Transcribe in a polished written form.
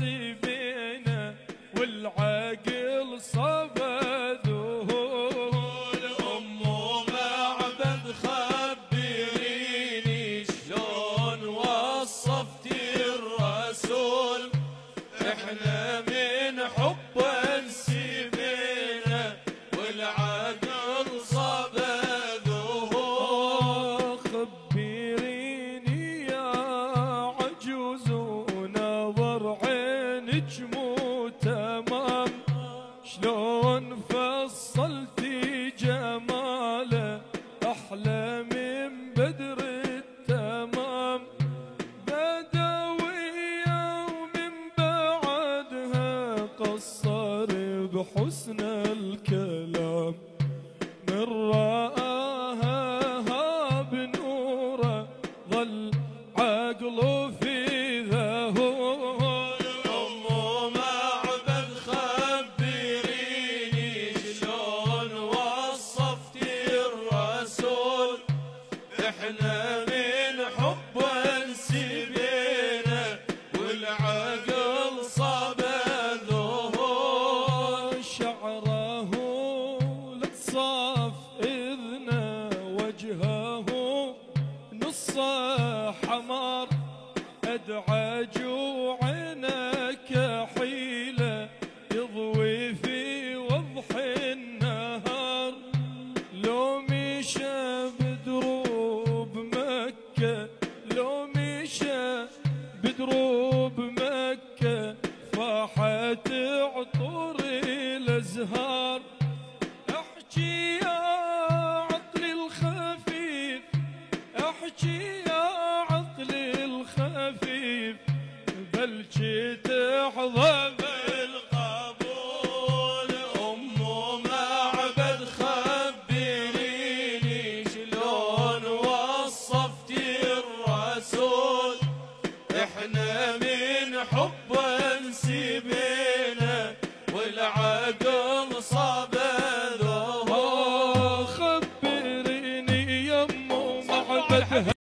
نسيبينا والعاقل صاب ذهول. أم معبد خبريني شلون وصفتي الرسول، احنا من حبه نسيبينا والعاقل صاب ذهول. خبريني يا عجوز ونظر عينك مو تمام، شلون فصلتي جماله أحلى من بدر التمام. بدوية ومن بعدها قصر بحسن الكلام، من رآها بنوره ظل عقله في ذهول. أم معبد خبريني شلون وصفتي الرسول، احنا من حبه نسيبينا والعقل صاب ذهول. شعره لتصاف إذنه وجهه نص حمار، أدعج وعينك حيلة يضوي في وضح النهار. لو مشى بدروب مكة، لو مشى بدروب مكة فاحت عطور الأزهار. احكي يا عقلي الخفيف، احكي يا عقلي الخفيف، بلجي تحضر